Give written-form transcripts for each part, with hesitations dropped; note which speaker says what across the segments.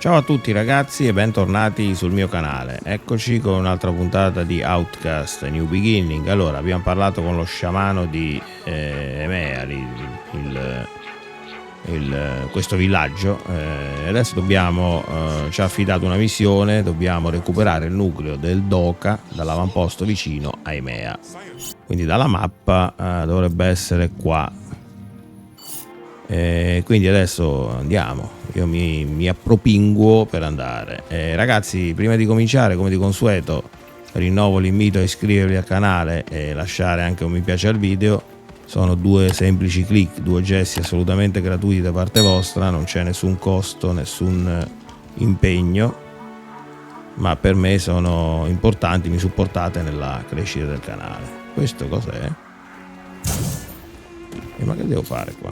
Speaker 1: Ciao a tutti ragazzi e bentornati sul mio canale. Eccoci con un'altra puntata di Outcast New Beginning. Allora, abbiamo parlato con lo sciamano di Emea, questo villaggio. Adesso ci ha affidato una missione, dobbiamo recuperare il nucleo del Doca dall'avamposto vicino a Emea. Quindi dalla mappa dovrebbe essere qua. Quindi adesso andiamo, io mi appropinguo per andare. Ragazzi, prima di cominciare, come di consueto, rinnovo l'invito a iscrivervi al canale e lasciare anche un mi piace al video. Sono due semplici click, due gesti assolutamente gratuiti da parte vostra, non c'è nessun costo, nessun impegno, ma per me sono importanti, mi supportate nella crescita del canale. Questo cos'è? Ma che devo fare qua?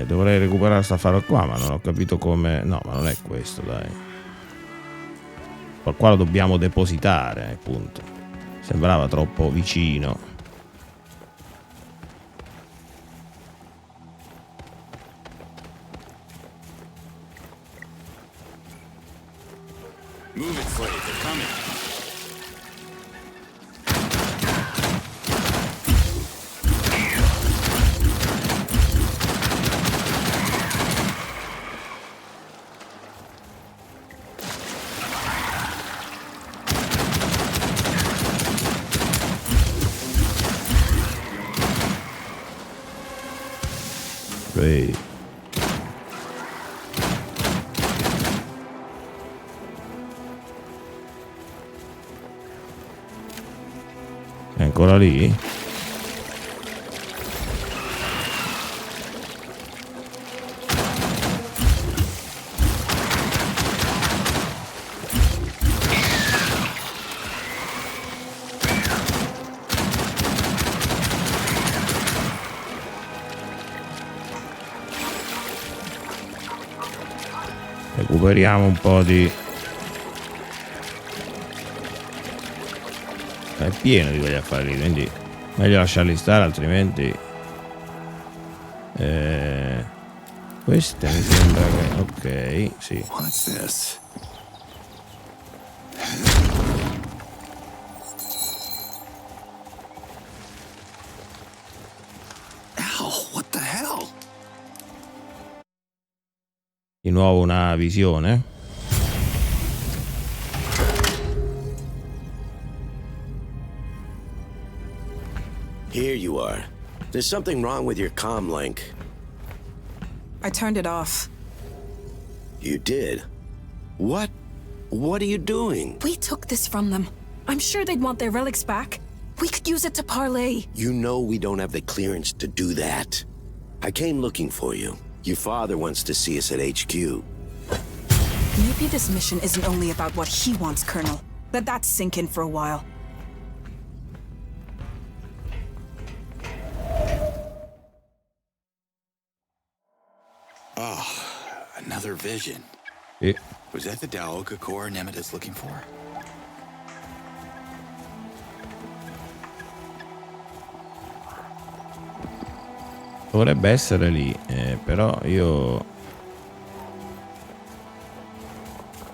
Speaker 1: Dovrei recuperare sta faro qua, ma non ho capito come. No, ma non è questo, dai. Qua lo dobbiamo depositare, appunto. Sembrava troppo vicino.
Speaker 2: Move it, slave, they're coming.
Speaker 1: Ehi. È ancora lì? Recuperiamo un po' di. È pieno di quegli affari, quindi meglio lasciarli stare, altrimenti queste mi sembra che. Ok, sì.
Speaker 2: What's this? Ow, what the hell?
Speaker 1: Di nuovo una visione.
Speaker 3: Here you are. There's something wrong with your comm link.
Speaker 4: I turned it off.
Speaker 3: You did? What? What are you doing?
Speaker 4: We took this from them. I'm sure they'd want their relics back. We could use it to parlay.
Speaker 3: You know we don't have the clearance to do that. I came looking for you. Your father wants to see us at HQ.
Speaker 4: Maybe this mission isn't only about what he wants, Colonel. Let that sink in for a while.
Speaker 2: Oh, another vision.
Speaker 1: E
Speaker 2: Was that the Daoga core Nemeta's looking for?
Speaker 1: dovrebbe essere lì, però io.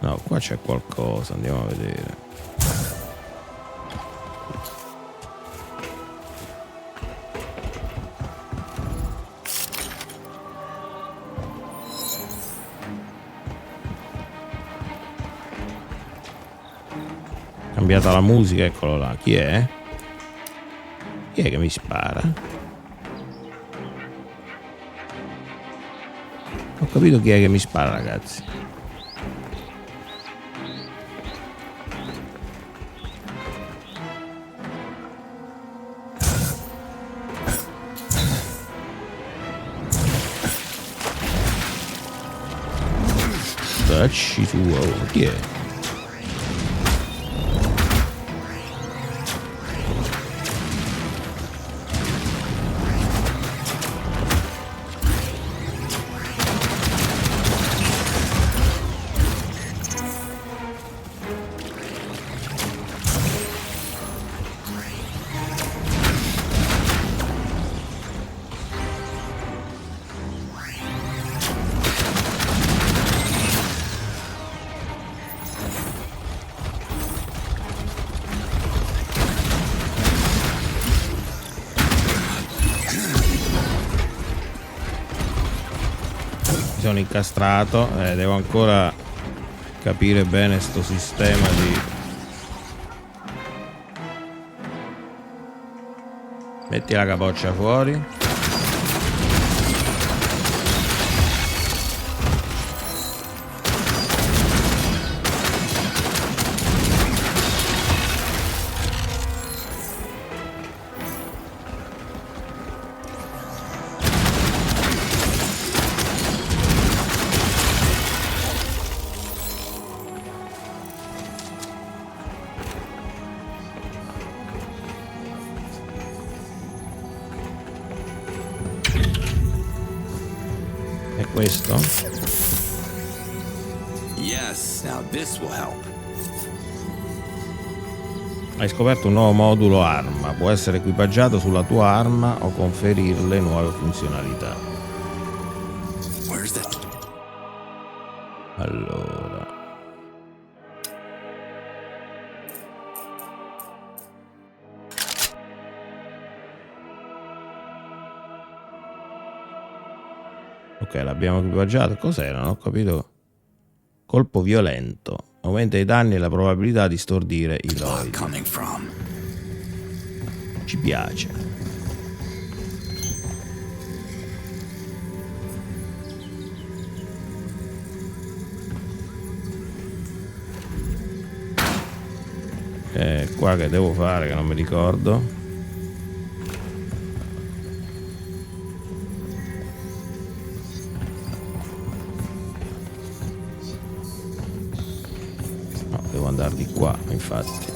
Speaker 1: No, qua c'è qualcosa, andiamo a vedere. Cambiata la musica, eccolo là. Chi è? Chi è che mi spara? Ho capito chi è che mi spara, ragazzi. Dacci tu, chi è? Mi sono incastrato, devo ancora capire bene sto sistema di... Metti la capoccia fuori. Questo?
Speaker 2: Yes, now this will help.
Speaker 1: Hai scoperto un nuovo modulo arma, può essere equipaggiato sulla tua arma o conferirle nuove funzionalità.
Speaker 2: Where's that?
Speaker 1: Allora, ok, l'abbiamo equipaggiato. Cos'era? Non ho capito. Colpo violento. Aumenta i danni e la probabilità di stordire i lori. Ci piace. Qua che devo fare che non mi ricordo. Devo andare di qua, infatti.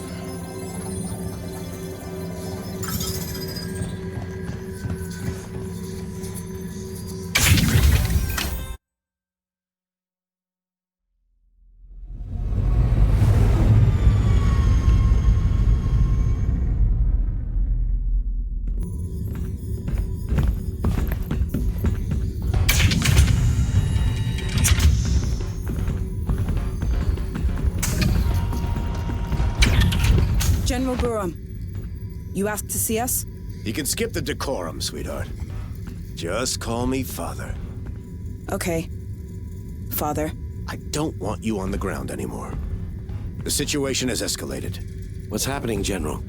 Speaker 4: General Burham, you asked to see us?
Speaker 3: You can skip the decorum, sweetheart. Just call me Father.
Speaker 4: Okay. Father.
Speaker 3: I don't want you on the ground anymore. The situation has escalated. What's happening, General?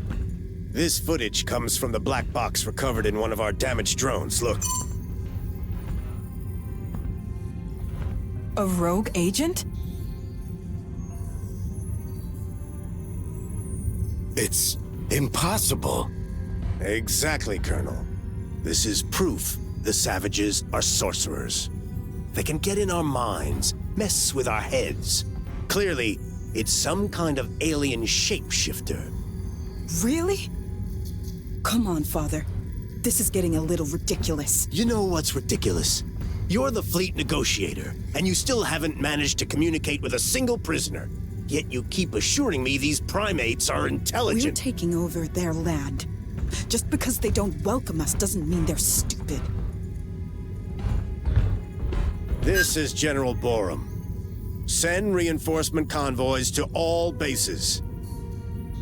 Speaker 3: This footage comes from the black box recovered in one of our damaged drones. Look.
Speaker 4: A rogue agent?
Speaker 3: It's impossible. Exactly, Colonel. This is proof the savages are sorcerers. They can get in our minds, mess with our heads. Clearly, it's some kind of alien shapeshifter.
Speaker 4: Really? Come on, Father. This is getting a little ridiculous.
Speaker 3: You know what's ridiculous? You're the fleet negotiator, and you still haven't managed to communicate with a single prisoner. Yet you keep assuring me these primates are intelligent.
Speaker 4: We're taking over their land. Just because they don't welcome us doesn't mean they're stupid.
Speaker 3: This is General Borum. Send reinforcement convoys to all bases.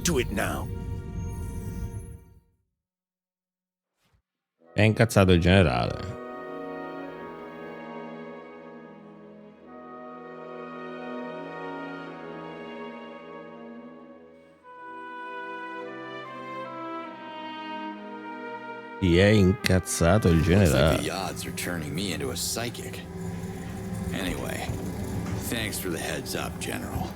Speaker 3: Do it now.
Speaker 1: È incazzato il generale. Ti è incazzato il generale.
Speaker 2: The odds are turning me into a psychic. Anyway, thanks for the heads up, General.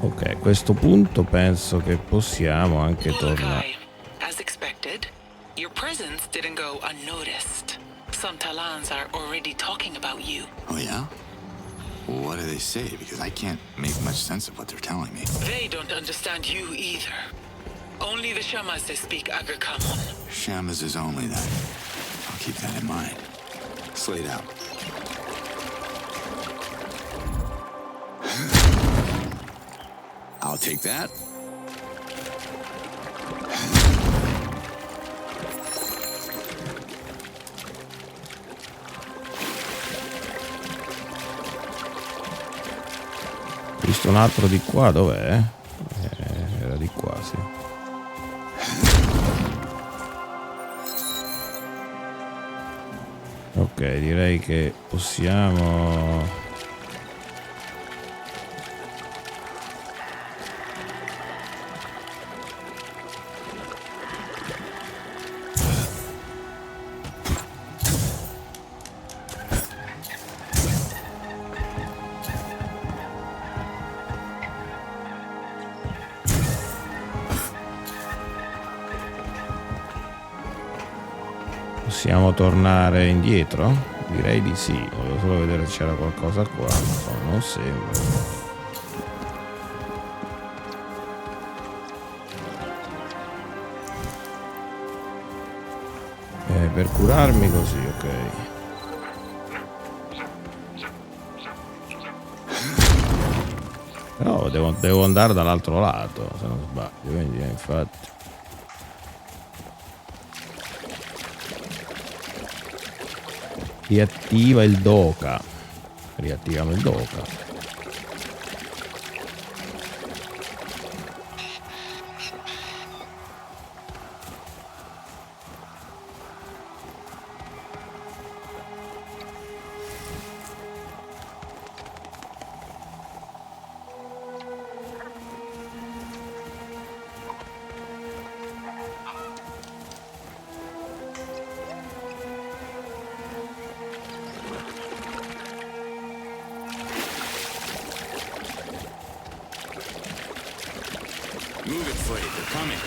Speaker 1: Ok, a questo punto penso che possiamo anche tornare.
Speaker 5: Okay. As expected, your presence didn't go unnoticed. Some Talans are already talking about you.
Speaker 2: Oh, yeah? Well, what do they say? Because I can't make much sense of what they're telling me.
Speaker 5: They don't understand you either. Only the Shamas they speak Agricommon.
Speaker 2: Shamas is only that. I'll keep that in mind. Slate out. I'll take that.
Speaker 1: Ho visto un altro di qua, dov'è? Era di qua, sì. Ok, direi che possiamo... Possiamo tornare indietro? Direi di sì. Volevo solo vedere se c'era qualcosa qua. No, non sembra. Per curarmi così, ok. Però devo andare dall'altro lato, se non sbaglio. Quindi, infatti. Riattiva il doka. Riattiviamo il doka.
Speaker 2: Move it, Footy. They're coming.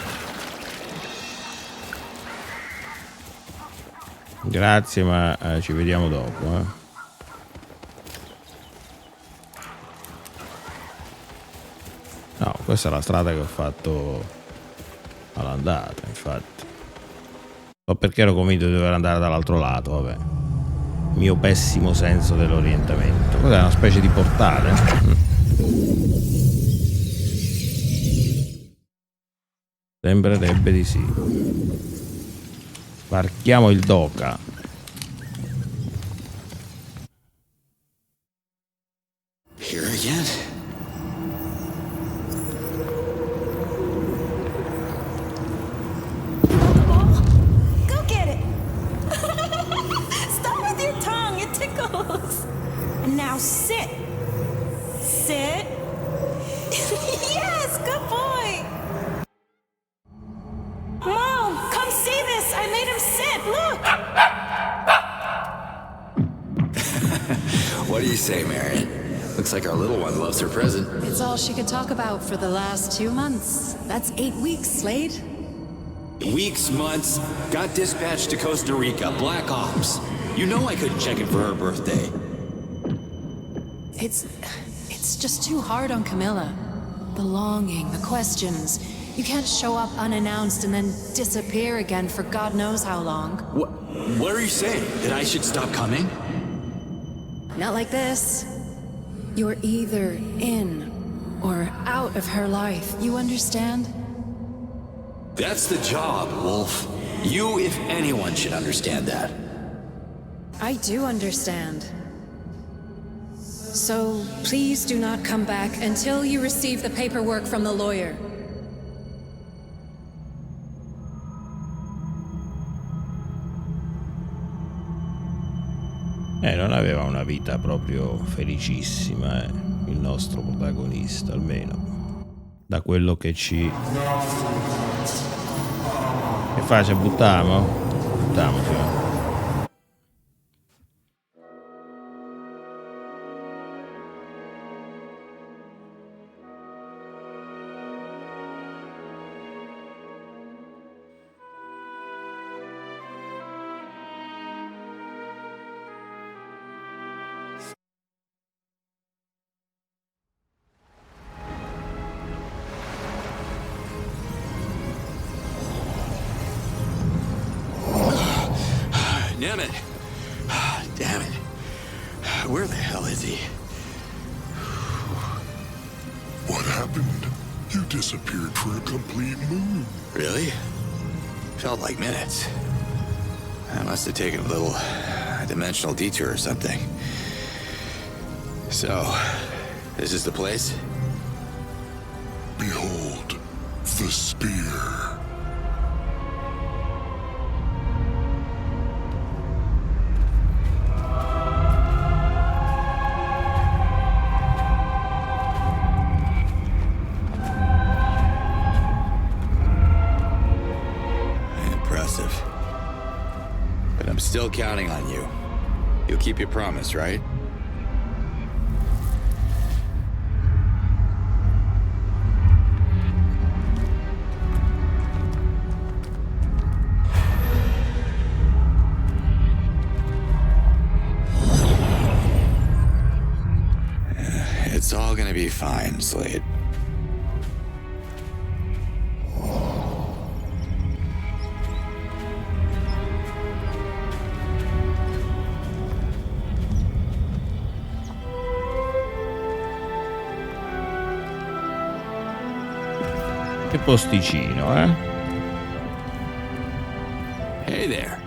Speaker 1: Grazie, ma ci vediamo dopo. No, questa è la strada che ho fatto all'andata, infatti. So perché ero convinto di dover andare dall'altro lato, vabbè. Mio pessimo senso dell'orientamento. Cos'è, una specie di portale? Sembrerebbe di sì. Varchiamo il doka.
Speaker 2: Here again?
Speaker 4: Go get it! Stop with your tongue, it tickles! Now sit. Sit. Yes, good boy! Mom, come see this! I made him sit, look!
Speaker 2: What do you say, Marion? Looks like our little one loves her present.
Speaker 6: It's all she could talk about for the last 2 months. That's 8 weeks, Slade.
Speaker 2: Weeks, months, got dispatched to Costa Rica, Black Ops. You know I couldn't check in for her birthday.
Speaker 6: It's just too hard on Camilla. The longing, the questions. You can't show up unannounced and then disappear again for God knows how long.
Speaker 2: What are you saying? That I should stop coming?
Speaker 6: Not like this. You're either in or out of her life. You understand?
Speaker 2: That's the job, Wolf. You, if anyone, should understand that.
Speaker 6: I do understand. So please do not come back until you receive the paperwork from the lawyer.
Speaker 1: Non aveva una vita proprio felicissima, il nostro protagonista, almeno da quello che ci... Che faccia, buttiamo? Buttiamoci, va.
Speaker 2: Damn it. Damn it. Where the hell is he?
Speaker 7: What happened? You disappeared for a complete moon.
Speaker 2: Really? Felt like minutes. I must have taken a little dimensional detour or something. So, this is the place?
Speaker 7: Behold, the spear.
Speaker 2: But I'm still counting on you. You'll keep your promise, right? It's all gonna be fine, Slade.
Speaker 1: Che posticino, eh?
Speaker 2: Hey there.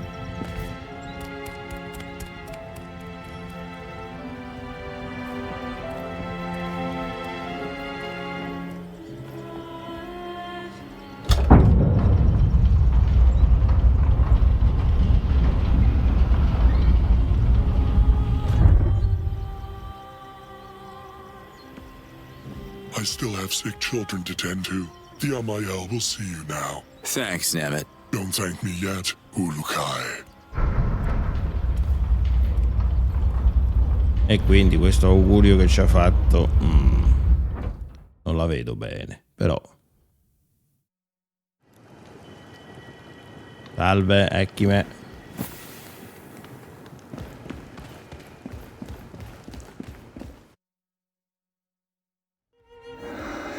Speaker 7: I still have sick children to tend to. The ALMAYEL will see you now.
Speaker 2: Thanks, Nemeth.
Speaker 7: Don't thank me yet, Ulukai.
Speaker 1: E quindi questo augurio che ci ha fatto non la vedo bene, però. Salve, Ecchime.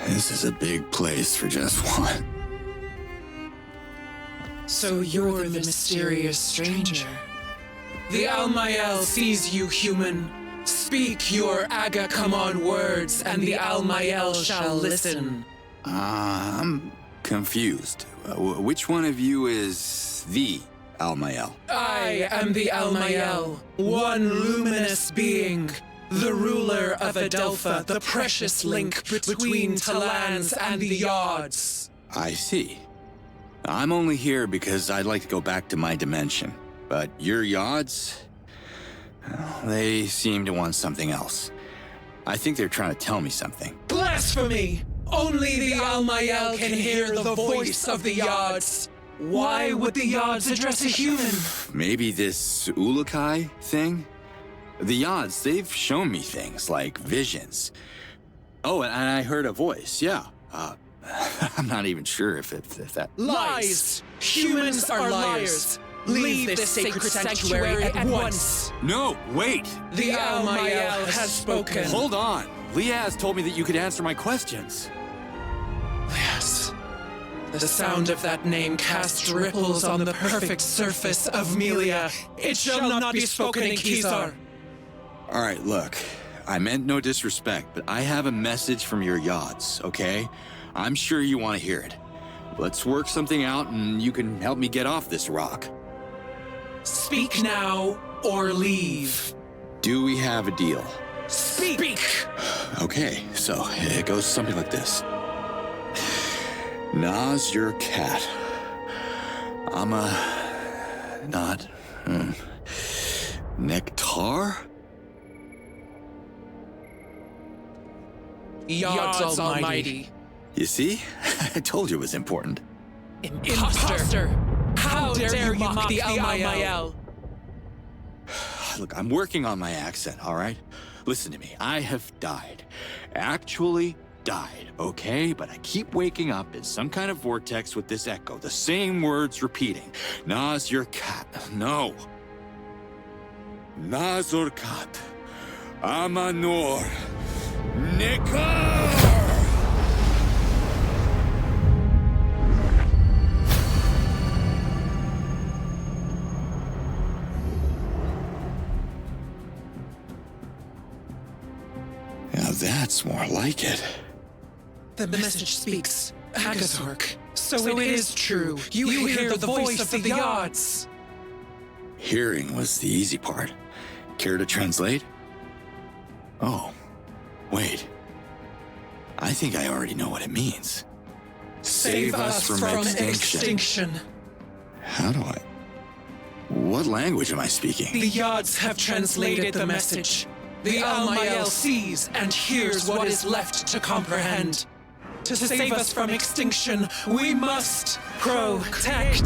Speaker 2: This is a big place for just one.
Speaker 5: So you're the mysterious stranger. The ALMAYEL sees you, human. Speak your Aga-come-on words, and the ALMAYEL shall listen.
Speaker 2: I'm confused. Which one of you is the ALMAYEL?
Speaker 5: I am the ALMAYEL, one luminous being. The ruler of Adelpha, the precious link between Talans and the Yards.
Speaker 2: I see. I'm only here because I'd like to go back to my dimension. But your Yards? Well, they seem to want something else. I think they're trying to tell me something.
Speaker 5: Blasphemy! Only the ALMAYEL can hear the voice of the Yards. Why would the Yards address a human?
Speaker 2: Maybe this Ulukai thing? The Yards, they've shown me things like visions. Oh, and I heard a voice, yeah. I'm not even sure if that...
Speaker 5: Lies! Humans are liars! Leave this sacred sanctuary at once!
Speaker 2: No, wait!
Speaker 5: The ALMAYEL has spoken.
Speaker 2: Hold on! Liaz told me that you could answer my questions.
Speaker 5: Yes. The sound of that name casts ripples on the perfect surface of Melia. It shall not be spoken in Kizar.
Speaker 2: All right, look. I meant no disrespect, but I have a message from your Yards, okay? I'm sure you want to hear it. Let's work something out and you can help me get off this rock.
Speaker 5: Speak now or leave.
Speaker 2: Do we have a deal?
Speaker 5: Speak!
Speaker 2: Okay, so it goes something like this. Na's your cat. I'm Nectar?
Speaker 5: Yards Almighty.
Speaker 2: You see? I told you it was important.
Speaker 5: Imposter! How dare you mock the ALMAYEL?
Speaker 2: Look, I'm working on my accent, all right? Listen to me. I have died. Actually died, okay? But I keep waking up in some kind of vortex with this echo. The same words repeating. Na's your cat. No. Nazor kat. Amanor. Nikar! Now that's more like it.
Speaker 5: The message speaks. Agathork. So it is true. You hear the voice of the Yards.
Speaker 2: Hearing was the easy part. Care to translate? Oh, wait. I think I already know what it means.
Speaker 5: Save us from extinction.
Speaker 2: How do I... What language am I speaking?
Speaker 5: The Yards have translated the message. The ALMAYEL sees and hears what is left to comprehend. To save us from extinction, we must protect.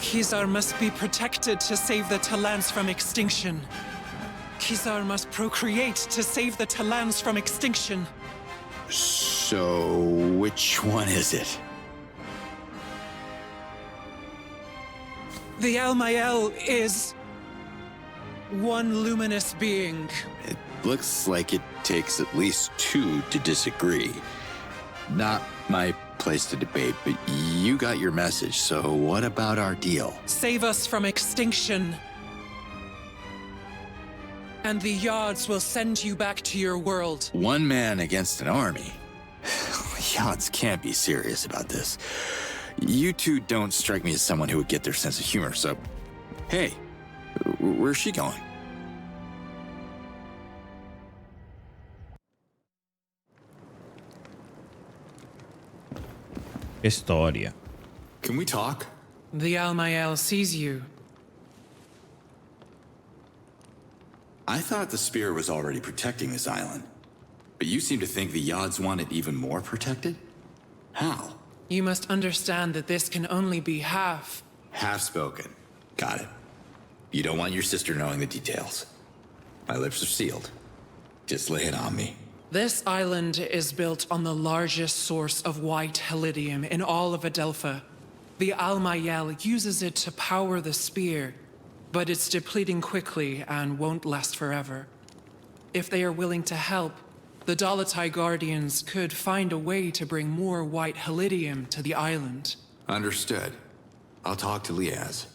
Speaker 5: Kizar must be protected to save the Talans from extinction. Kizar must procreate to save the Talans from extinction.
Speaker 2: So, which one is it?
Speaker 5: The ALMAYEL is one luminous being.
Speaker 2: It looks like it takes at least two to disagree. Not my place to debate, but you got your message, so what about our deal?
Speaker 5: Save us from extinction. And the Yards will send you back to your world.
Speaker 2: One man against an army? Yards can't be serious about this. You two don't strike me as someone who would get their sense of humor, so... Hey, where's she going?
Speaker 1: Che storia.
Speaker 2: Can we talk?
Speaker 5: The ALMAYEL sees you.
Speaker 2: I thought the Spear was already protecting this island. But you seem to think the Yards want it even more protected? How?
Speaker 5: You must understand that this can only be half.
Speaker 2: Half spoken. Got it. You don't want your sister knowing the details. My lips are sealed. Just lay it on me.
Speaker 5: This island is built on the largest source of white helidium in all of Adelpha. The ALMAYEL uses it to power the Spear, but it's depleting quickly and won't last forever. If they are willing to help, the Dalatai Guardians could find a way to bring more white helidium to the island.
Speaker 2: Understood. I'll talk to Liaz.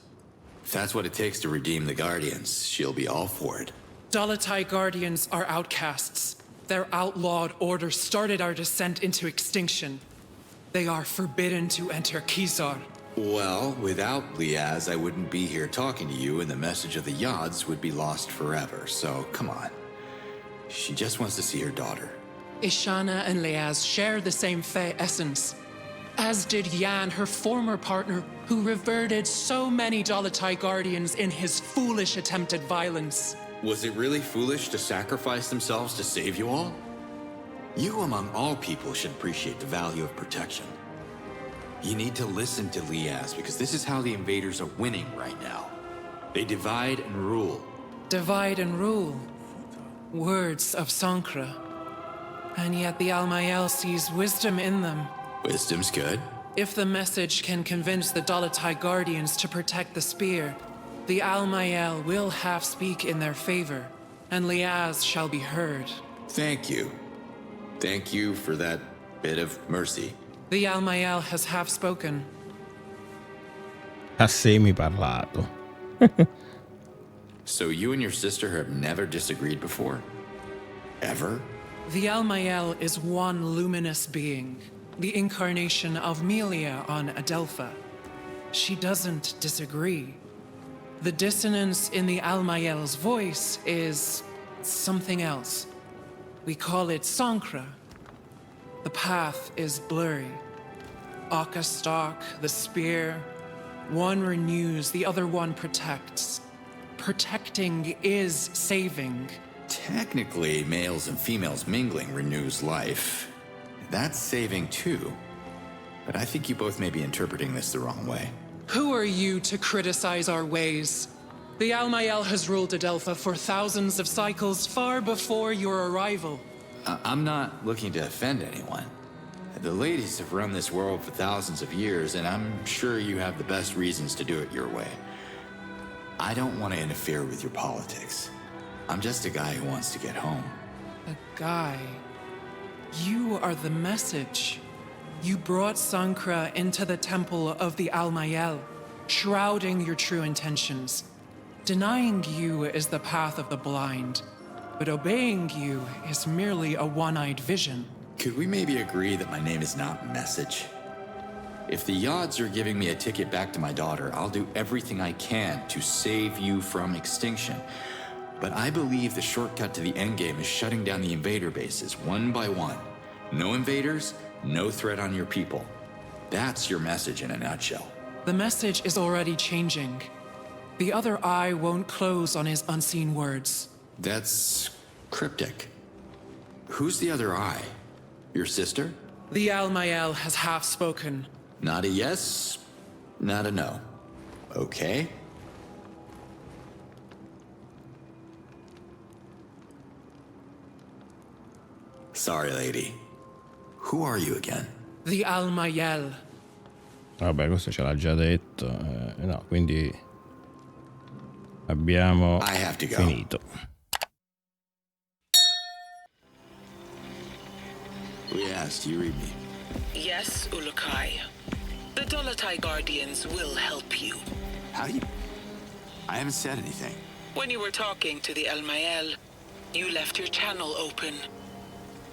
Speaker 2: If that's what it takes to redeem the Guardians, she'll be all for it.
Speaker 5: Dalatai Guardians are outcasts. Their outlawed order started our descent into extinction. They are forbidden to enter Kizar.
Speaker 2: Well, without Liaz, I wouldn't be here talking to you, and the message of the Yards would be lost forever, so come on. She just wants to see her daughter.
Speaker 5: Ishana and Liaz share the same Fey essence, as did Yan, her former partner, who reverted so many Dalatai Guardians in his foolish attempt at violence.
Speaker 2: Was it really foolish to sacrifice themselves to save you all? You, among all people, should appreciate the value of protection. You need to listen to Liaz, because this is how the invaders are winning right now. They divide and rule.
Speaker 5: Divide and rule. Words of Sankra. And yet the ALMAYEL sees wisdom in them.
Speaker 2: Wisdom's good.
Speaker 5: If the message can convince the Dalatai Guardians to protect the Spear, the ALMAYEL will half speak in their favor, and Liaz shall be heard.
Speaker 2: Thank you. Thank you for that bit of mercy.
Speaker 5: The ALMAYEL has half spoken.
Speaker 1: Ha semi parlato.
Speaker 2: So you and your sister have never disagreed before? Ever?
Speaker 5: The ALMAYEL is one luminous being, the incarnation of Melia on Adelpha. She doesn't disagree. The dissonance in the ALMAYEL's voice is something else. We call it Sankra. The path is blurry. Akka stalk, the spear. One renews, the other one protects. Protecting is saving.
Speaker 2: Technically, males and females mingling renews life. That's saving too. But I think you both may be interpreting this the wrong way.
Speaker 5: Who are you to criticize our ways? The ALMAYEL has ruled Adelpha for thousands of cycles far before your arrival.
Speaker 2: I'm not looking to offend anyone. The ladies have run this world for thousands of years, and I'm sure you have the best reasons to do it your way. I don't want to interfere with your politics. I'm just a guy who wants to get home.
Speaker 5: A guy? You are the message. You brought Sankra into the temple of the ALMAYEL, shrouding your true intentions. Denying you is the path of the blind, but obeying you is merely a one-eyed vision.
Speaker 2: Could we maybe agree that my name is not Message? If the Yards are giving me a ticket back to my daughter, I'll do everything I can to save you from extinction. But I believe the shortcut to the endgame is shutting down the invader bases one by one. No invaders, no threat on your people. That's your message in a nutshell.
Speaker 5: The message is already changing. The other eye won't close on his unseen words.
Speaker 2: That's cryptic. Who's the other eye? Your sister?
Speaker 5: The ALMAYEL has half spoken.
Speaker 2: Not a yes, not a no. okay? Sorry, lady. Who are you again?
Speaker 5: The ALMAYEL.
Speaker 1: Vabbè, questo ce l'ha già detto. No, quindi abbiamo
Speaker 2: I have to go.
Speaker 1: finito.
Speaker 2: Yes, you read me.
Speaker 8: Yes, Ulukai. The Dolotai Guardians will help you.
Speaker 2: How do you... I haven't said anything.
Speaker 8: When you were talking to the ALMAYEL, you left your channel open.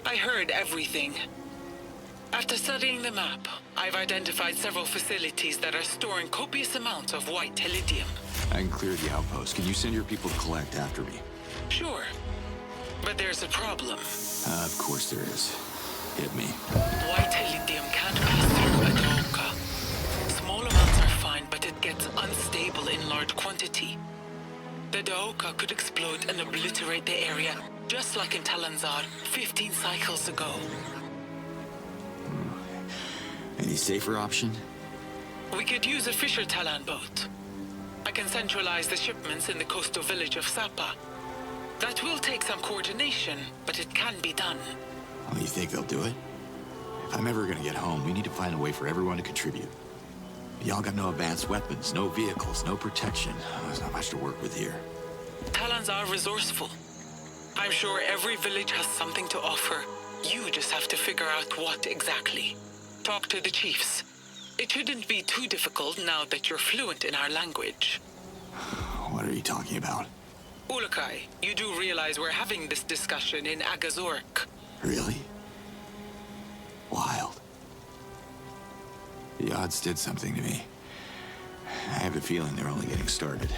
Speaker 8: I heard everything. After studying the map, I've identified several facilities that are storing copious amounts of white telidium.
Speaker 2: I can clear the outpost. Can you send your people to collect after me?
Speaker 8: Sure. But there's a problem.
Speaker 2: Of course there is. Hit me.
Speaker 8: White telidium can't pass through a Doka. Small amounts are fine, but it gets unstable in large quantity. The Doka could explode and obliterate the area, just like in Talanzar 15 cycles ago.
Speaker 2: Any safer option?
Speaker 8: We could use a Fisher Talan boat. I can centralize the shipments in the coastal village of Sapa. That will take some coordination, but it can be done.
Speaker 2: Oh, you think they'll do it? If I'm ever gonna get home, we need to find a way for everyone to contribute. Y'all got no advanced weapons, no vehicles, no protection. There's not much to work with here.
Speaker 8: Talans are resourceful. I'm sure every village has something to offer. You just have to figure out what exactly. Talk to the chiefs. It shouldn't be too difficult now that you're fluent in our language.
Speaker 2: What are you talking about?
Speaker 8: Ulukai, you do realize we're having this discussion in Agazork.
Speaker 2: Really? Wild. The odds did something to me. I have a feeling they're only getting started.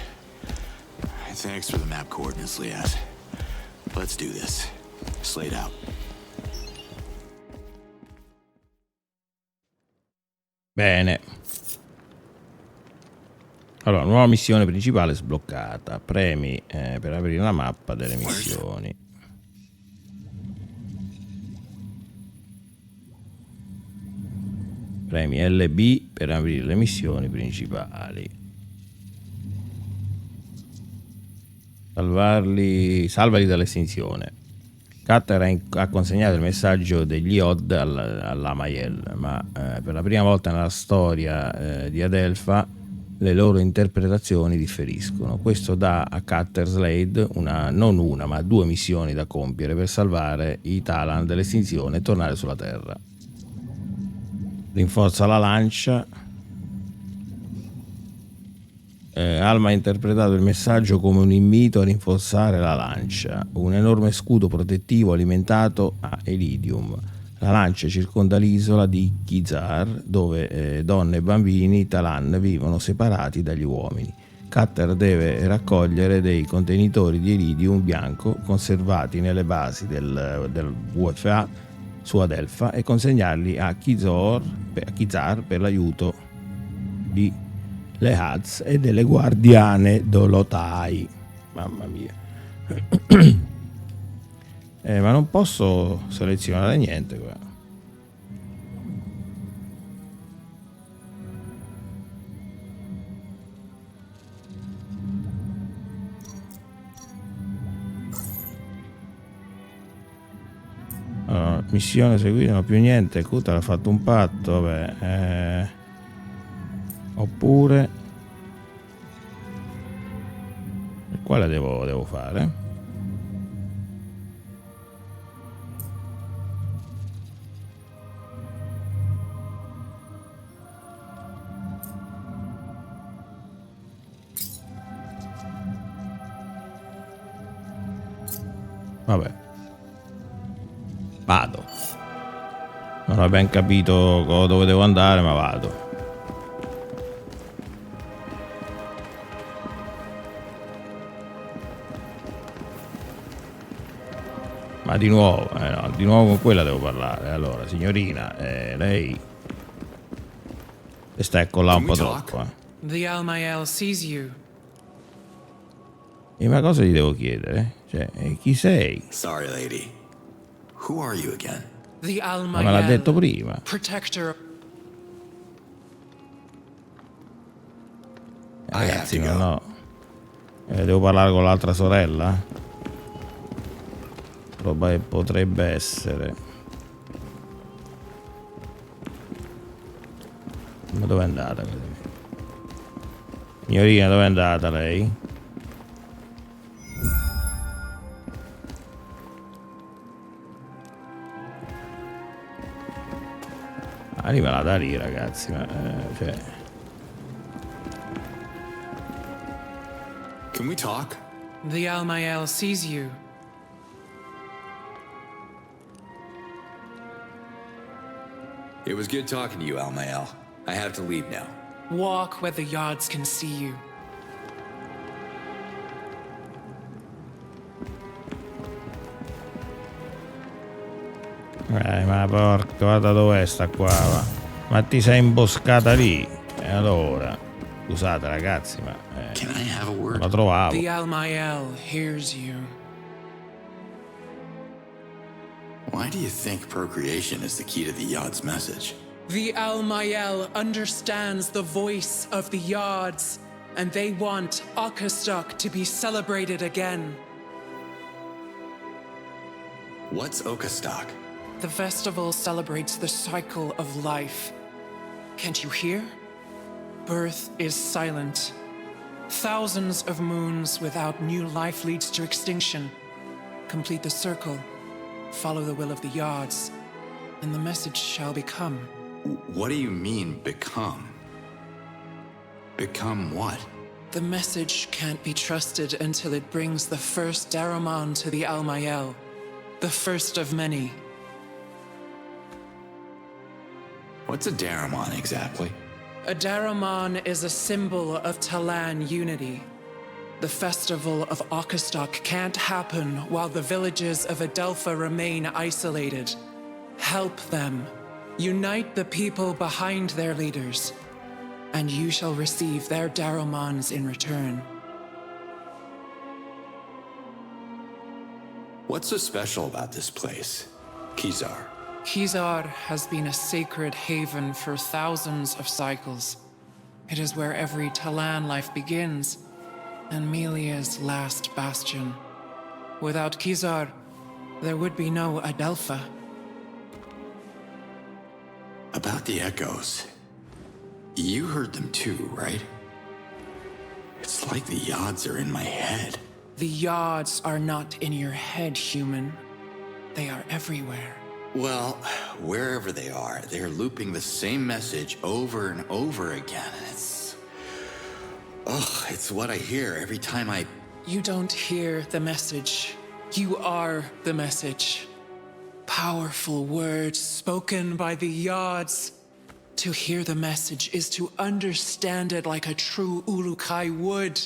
Speaker 2: Thanks for the map coordinates, Liaz. Let's do this. Slate out.
Speaker 1: Bene. Allora, nuova missione principale sbloccata. Premi per aprire la mappa delle missioni. Premi LB per aprire le missioni principali. Salvali dall'estinzione. Cutter ha consegnato il messaggio degli Odd all'ALMAYEL, ma per la prima volta nella storia di Adelpha le loro interpretazioni differiscono. Questo dà a Cutter Slade non una ma 2 missioni da compiere per salvare i Talan dall'estinzione e tornare sulla Terra. Rinforza la lancia. Alma ha interpretato il messaggio come un invito a rinforzare la lancia, un enorme scudo protettivo alimentato a Iridium. La lancia circonda l'isola di Kizar, dove donne e bambini Talan vivono separati dagli uomini. Cutter deve raccogliere dei contenitori di iridium bianco conservati nelle basi del WFA su Adelpha e consegnarli a Kizar per l'aiuto di le Haz e delle guardiane Dolotai. Mamma mia. Ma non posso selezionare niente qua. Allora, missione seguita, non più niente. Kuta ha fatto un patto, vabbè. Oppure quale devo fare? Vabbè, vado. Non ho ben capito dove devo andare, ma vado. Ma di nuovo, no, di nuovo con quella devo parlare. Allora, signorina, lei sta con là un po' troppo.
Speaker 5: The ALMAYEL sees you.
Speaker 1: E ma cosa gli devo chiedere? Cioè, chi sei?
Speaker 2: Sorry, lady. Who are you again?
Speaker 5: The
Speaker 1: Ma me l'ha detto
Speaker 5: ALMAYEL,
Speaker 1: prima.
Speaker 5: protector.
Speaker 1: ragazzi, ma no. Devo parlare con l'altra sorella? Roba che potrebbe essere. Ma dove è andata? Signorina, dove è andata lei? Arriva da lì, ragazzi, ma cioè.
Speaker 2: Can we talk?
Speaker 5: The ALMAYEL sees you.
Speaker 2: It was good talking to you, ALMAYEL. I have to leave now.
Speaker 5: Walk where the yards can see you.
Speaker 1: Ma porca, guarda dov'è sta qua, va. Ma ti sei imboscata lì. E allora, scusate ragazzi, ma
Speaker 2: Can I have a word?
Speaker 1: la trovavo.
Speaker 5: The ALMAYEL hears you.
Speaker 2: Why do you think procreation is the key to the Yod's message?
Speaker 5: The ALMAYEL understands the voice of the yards, and they want Outcast to be celebrated again.
Speaker 2: What's Okastok?
Speaker 5: The festival celebrates the cycle of life. Can't you hear? Birth is silent. Thousands of moons without new life leads to extinction. Complete the circle. Follow the will of the yards, and the message shall become.
Speaker 2: What do you mean, become? Become what?
Speaker 5: The message can't be trusted until it brings the first Daramon to the ALMAYEL. The first of many.
Speaker 2: What's a Daramon exactly?
Speaker 5: A Daramon is a symbol of Talan unity. The festival of Outcast can't happen while the villages of Adelpha remain isolated. Help them. Unite the people behind their leaders, and you shall receive their Daramons in return.
Speaker 2: What's so special about this place, Kizar?
Speaker 5: Kizar has been a sacred haven for thousands of cycles. It is where every Talan life begins, and Melia's last bastion. Without Kizar, there would be no Adelpha.
Speaker 2: About the echoes. You heard them too, right? It's like the Yods are in my head.
Speaker 5: The yards are not in your head, human. They are everywhere.
Speaker 2: Well, wherever they are, they're looping the same message over and over again, and it's what I hear every time I...
Speaker 5: You don't hear the message. You are the message. Powerful words spoken by the yards. To hear the message is to understand it like a true Urukai would.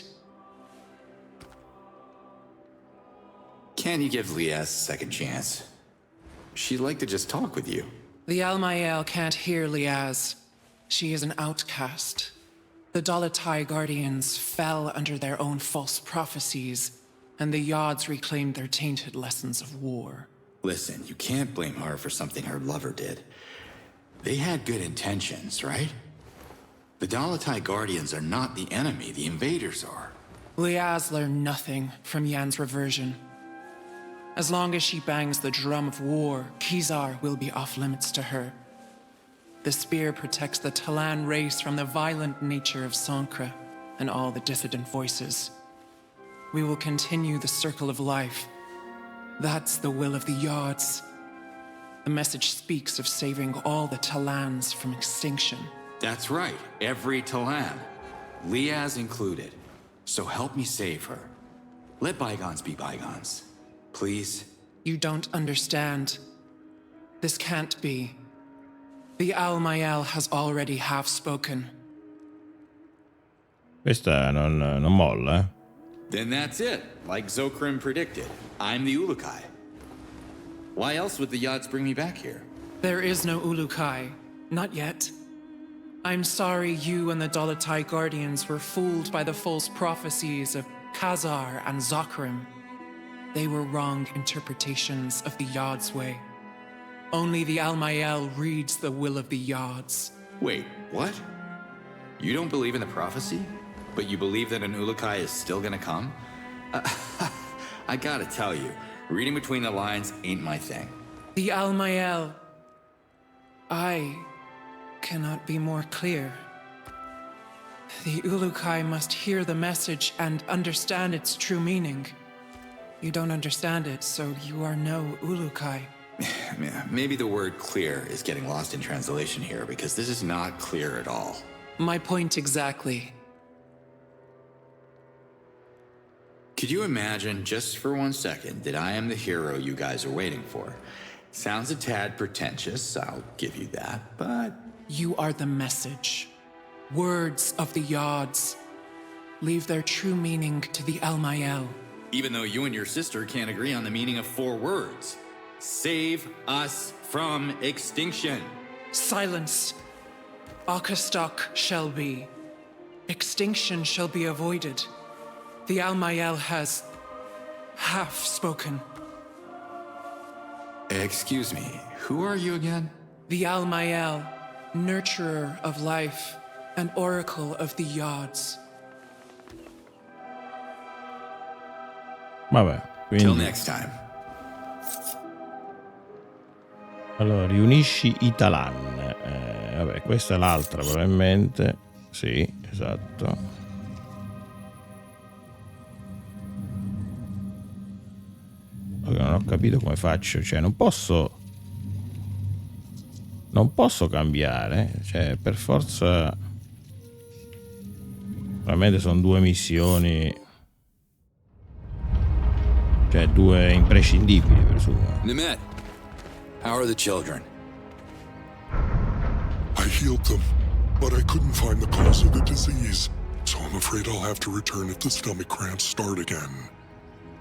Speaker 2: Can you give Liaz a second chance? She'd like to just talk with you.
Speaker 5: The ALMAYEL can't hear Liaz. She is an outcast. The Dalatai Guardians fell under their own false prophecies, and the Yods reclaimed their tainted lessons of war.
Speaker 2: Listen, you can't blame her for something her lover did. They had good intentions, right? The Dalatai Guardians are not the enemy, the invaders are.
Speaker 5: Liaz learned nothing from Yan's reversion. As long as she bangs the drum of war, Kizar will be off limits to her. The spear protects the Talan race from the violent nature of Sankra and all the dissident voices. We will continue the circle of life. That's the will of the Yards. The message speaks of saving all the Talans from extinction.
Speaker 2: That's right, every Talan. Liaz included. So help me save her. Let bygones be bygones. Please?
Speaker 5: You don't understand. This can't be. The ALMAYEL has already half spoken.
Speaker 1: Questa non molla, eh?
Speaker 2: Then that's it, like Zokrim predicted. I'm the Ulukai. Why else would the Yods bring me back here?
Speaker 5: There is no Ulukai. Not yet. I'm sorry you and the Dalatai Guardians were fooled by the false prophecies of Khazar and Zokrim. They were wrong interpretations of the Yod's way. Only the ALMAYEL reads the will of the Yods.
Speaker 2: Wait, what? You don't believe in the prophecy? but you believe that an Ulukai is still gonna come? I gotta tell you, reading between the lines ain't my thing.
Speaker 5: The ALMAYEL. I cannot be more clear. The Ulukai must hear the message and understand its true meaning. You don't understand it, so you are no Ulukai.
Speaker 2: Yeah, maybe the word clear is getting lost in translation here, because this is not clear at all.
Speaker 5: My point exactly.
Speaker 2: Could you imagine, just for 1 second, that I am the hero you guys are waiting for? Sounds a tad pretentious, I'll give you that, but...
Speaker 5: You are the message. Words of the Yods. Leave their true meaning to the ALMAYEL.
Speaker 2: Even though you and your sister can't agree on the meaning of 4 words. Save us from extinction.
Speaker 5: Silence. Akastok shall be. Extinction shall be avoided. The ALMAYEL has half spoken.
Speaker 2: Excuse me, who are you again?
Speaker 5: The ALMAYEL, nurturer of life, and oracle of the Yods.
Speaker 1: Vabbè, quindi...
Speaker 2: Till next time.
Speaker 1: Allora, riunisci i Talan. Vabbè, questa è l'altra probabilmente. Sì, esatto. Non ho capito come faccio, cioè non posso cambiare, cioè per forza veramente sono 2 missioni, cioè 2 imprescindibili, presumo.
Speaker 2: Nemet, how are the children?
Speaker 7: I healed them, but I couldn't find the cause of the disease, so I'm afraid I'll have to return if the stomach cramps start again.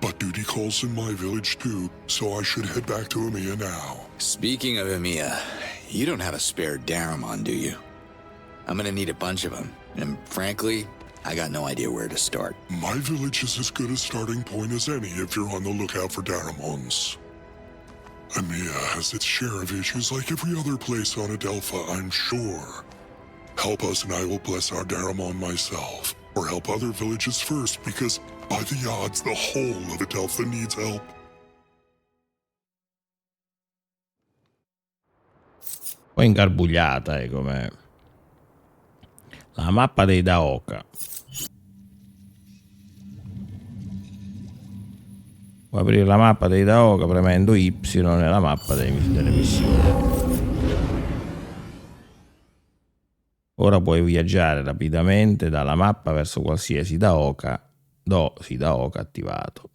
Speaker 7: But duty calls in my village too, so I should head back to Emiya now.
Speaker 2: Speaking of Emiya, you don't have a spare Daramon, do you? I'm gonna need a bunch of them, and frankly, I got no idea where to start.
Speaker 7: My village is as good a starting point as any if you're on the lookout for Daramons. Emiya has its share of issues like every other place on Adelpha, I'm sure. Help us and I will bless our Daramon myself, or help other villages first, because by the odds, the whole of Adelpha needs help.
Speaker 1: Poi ingarbugliata, come la mappa dei Daoka. Puoi aprire la mappa dei Daoka premendo Y nella mappa delle missioni. Ora puoi viaggiare rapidamente dalla mappa verso qualsiasi Daoka attivato.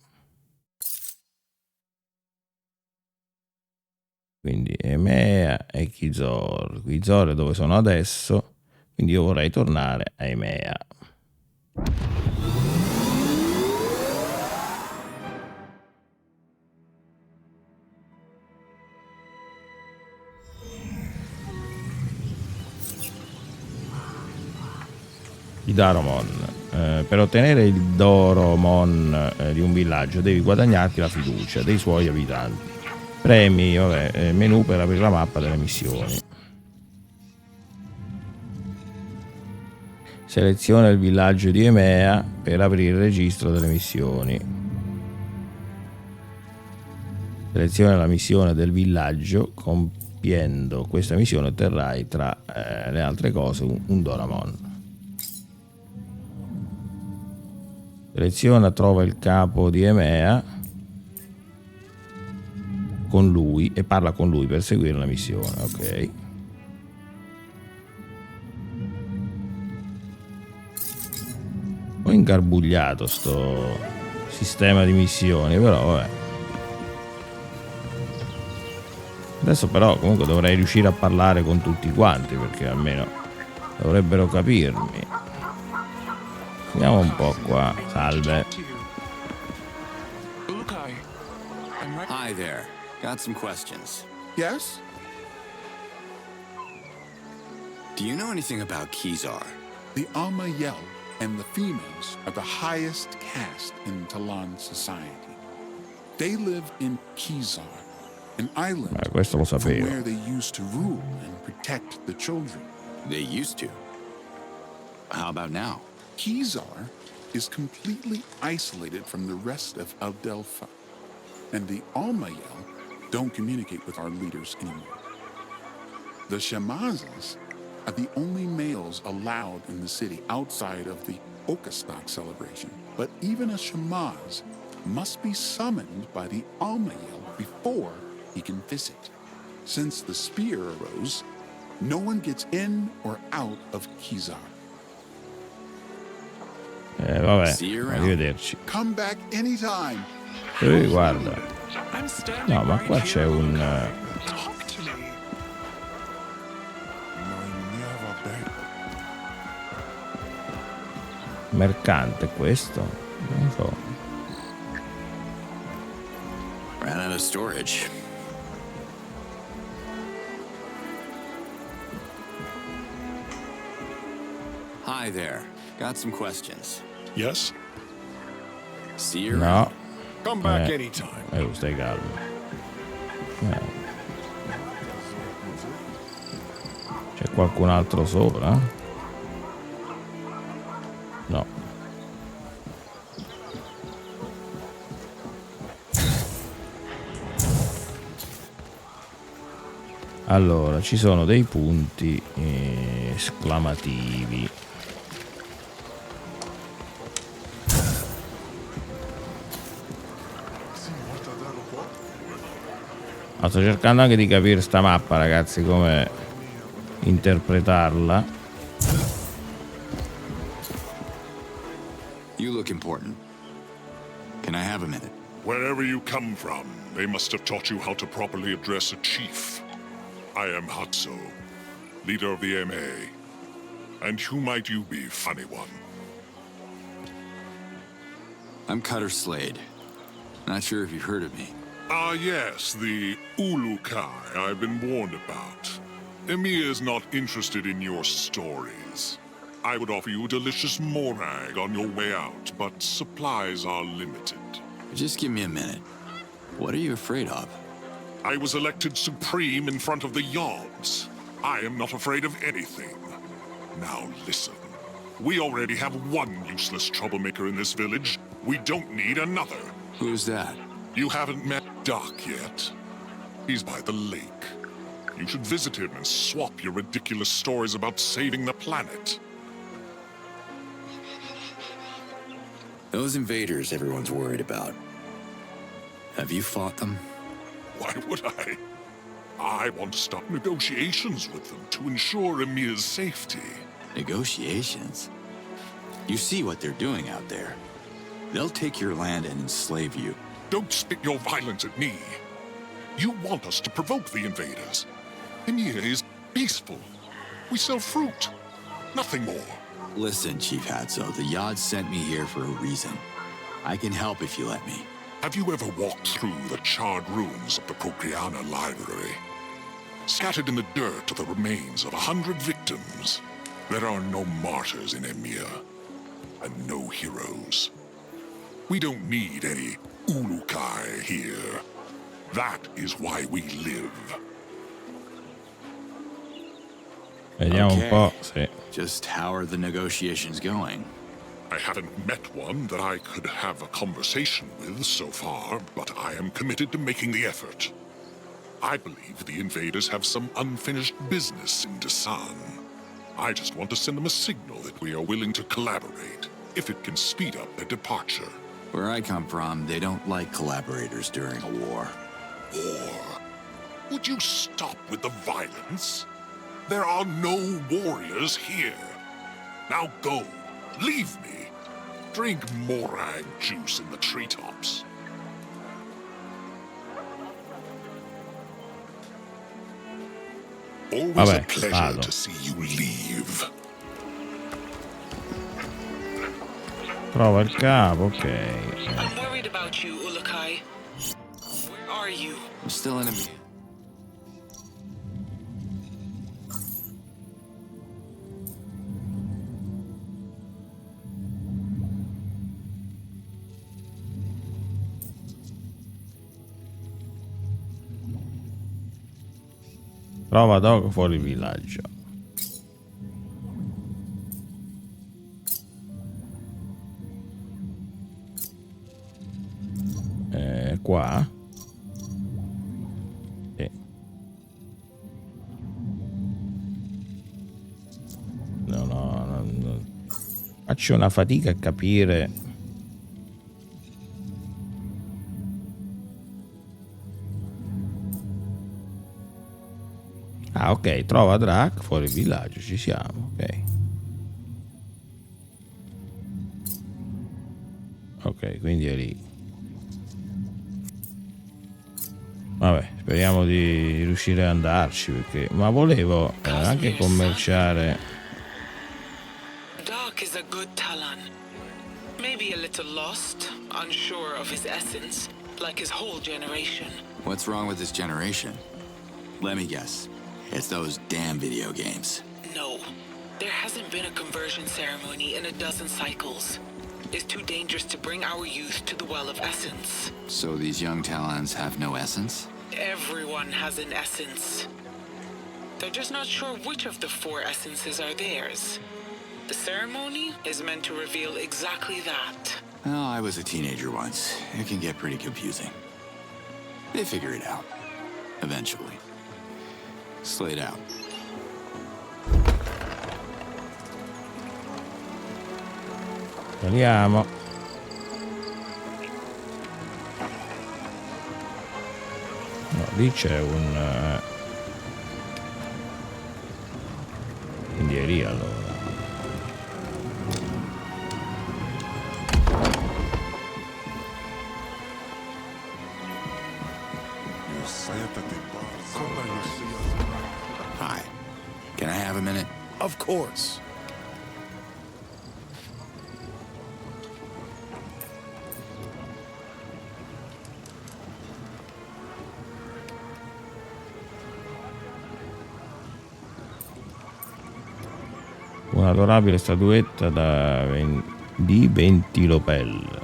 Speaker 1: Quindi Emiya e Kizor. Kizor è dove sono adesso, quindi io vorrei tornare a Emiya. I Daromon. Per ottenere il Doromon di un villaggio devi guadagnarti la fiducia dei suoi abitanti. Premi, menu per aprire la mappa delle missioni. Seleziona il villaggio di Emiya per aprire il registro delle missioni. Seleziona la missione del villaggio. Compiendo questa missione otterrai tra le altre cose un Doromon. Seleziona, trova il capo di Emiya con lui e parla con lui per seguire la missione. Ok. Ho ingarbugliato sto sistema di missioni, però vabbè. Adesso però comunque dovrei riuscire a parlare con tutti quanti, perché almeno dovrebbero capirmi. Vediamo un po' qua. Salve.
Speaker 2: Hi there. Got some questions.
Speaker 9: Yes?
Speaker 2: Do you know anything about Kizar?
Speaker 9: The ALMAYEL and the females are the highest caste in Talan society. They live in Kizar, an island
Speaker 1: questo lo
Speaker 9: from
Speaker 1: sapevo.
Speaker 9: where they used to rule and protect the children.
Speaker 2: They used to. How about now?
Speaker 9: Kezar is completely isolated from the rest of Adelpha, and the ALMAYEL don't communicate with our leaders anymore. The Shamazes are the only males allowed in the city outside of the Okastok celebration, but even a Shamaz must be summoned by the ALMAYEL before he can visit. Since the spear arose, no one gets in or out of Kezar.
Speaker 1: Vabbè, arrivederci.
Speaker 9: Come back anytime.
Speaker 1: Guarda. No, ma qua c'è un... mercante questo? Non so.
Speaker 2: Ran out of storage. Hi there. Got some questions.
Speaker 7: Yes?
Speaker 2: See you.
Speaker 1: No.
Speaker 3: Come back anytime.
Speaker 1: Stai calmo. C'è qualcun altro sopra? No. Allora, ci sono dei punti esclamativi. Ma sto cercando anche di capire sta mappa, ragazzi, come interpretarla.
Speaker 2: You look important. Can I have a minute?
Speaker 7: Wherever you come from, they must have taught you how to properly address a chief. I am Hatso, leader of the MA. And who might you be, funny one?
Speaker 2: I'm Cutter Slade. Not sure if you've heard of me.
Speaker 7: Ah, yes, the Ulukai I've been warned about. Emir is not interested in your stories. I would offer you delicious morag on your way out, but supplies are limited.
Speaker 2: Just give me a minute. What are you afraid of?
Speaker 7: I was elected supreme in front of the Yards. I am not afraid of anything. Now listen. We already have one useless troublemaker in this village. We don't need another.
Speaker 2: Who's that?
Speaker 7: You haven't met Doc yet. He's by the lake. You should visit him and swap your ridiculous stories about saving the planet.
Speaker 2: Those invaders everyone's worried about. Have you fought them?
Speaker 7: Why would I? I want to start negotiations with them to ensure Emir's safety.
Speaker 2: Negotiations? You see what they're doing out there. They'll take your land and enslave you.
Speaker 7: Don't spit your violence at me. You want us to provoke the invaders. Emir is peaceful. We sell fruit. Nothing more.
Speaker 2: Listen, Chief Hatso, the Yad sent me here for a reason. I can help if you let me.
Speaker 7: Have you ever walked through the charred ruins of the Procreana Library? Scattered in the dirt are the remains of 100 victims. There are no martyrs in Emir, and no heroes. We don't need any Ulukai here. That is why we live.
Speaker 1: Vediamo un po', sì.
Speaker 2: Just how are the negotiations going?
Speaker 7: I haven't met one that I could have a conversation with so far, but I am committed to making the effort. I believe the invaders have some unfinished business in Dasan. I just want to send them a signal that we are willing to collaborate, if it can speed up their departure.
Speaker 2: Where I come from, they don't like collaborators during a war.
Speaker 7: War? Would you stop with the violence? There are no warriors here. Now go. Leave me. Drink morag juice in the treetops. Always a pleasure to see you leave.
Speaker 1: Trova il capo, ok.
Speaker 8: I'm worried about you, Ulukai. Where are you?
Speaker 2: I'm still in a...
Speaker 1: Trova Dog fuori il villaggio. qua. Sì. No. Faccio una fatica a capire. Ah, ok, trova Drac fuori il villaggio, ci siamo, ok. Ok, quindi è lì. Vabbè, speriamo di riuscire ad andarci, perché ma volevo anche commerciare.
Speaker 8: Doc is a good Talan. Maybe a little lost, unsure of his essence, like his whole generation.
Speaker 2: What's wrong with this generation? Let me guess. It's those damn video games.
Speaker 8: No, there hasn't been a conversion ceremony in a dozen cycles. It's too dangerous to bring our youth to the Well of Essence.
Speaker 2: So these young Talons have no essence?
Speaker 8: Everyone has an essence. They're just not sure which of the 4 essences are theirs. The ceremony is meant to reveal exactly that.
Speaker 2: Well, I was a teenager once. It can get pretty confusing. They figure it out. Eventually. Slayed out.
Speaker 1: Andiamo. No, lì c'è un... Quindi è lì allora.
Speaker 2: Hi. Can I have a minute?
Speaker 3: Of course.
Speaker 1: Un'adorabile statuetta di Ventilopel.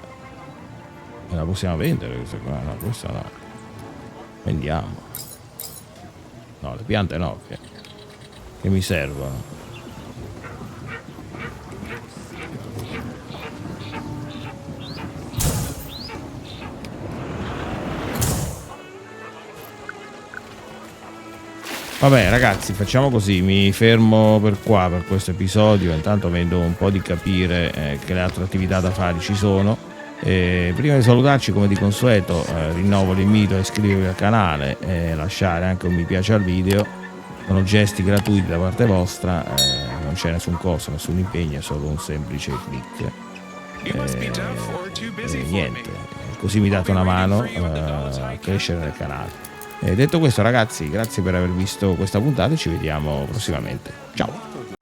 Speaker 1: La possiamo vendere questa qua? No, questa no. Vendiamo. No, le piante no, che mi servono. Vabbè ragazzi, facciamo così, mi fermo per qua per questo episodio, intanto vedo un po' di capire che le altre attività da fare ci sono. Prima di salutarci, come di consueto, rinnovo l'invito a iscrivervi al canale e lasciare anche un mi piace al video. Sono gesti gratuiti da parte vostra, non c'è nessun costo, nessun impegno, è solo un semplice click. Niente, così mi date una mano a crescere nel canale. Detto questo ragazzi, grazie per aver visto questa puntata e ci vediamo prossimamente. Ciao!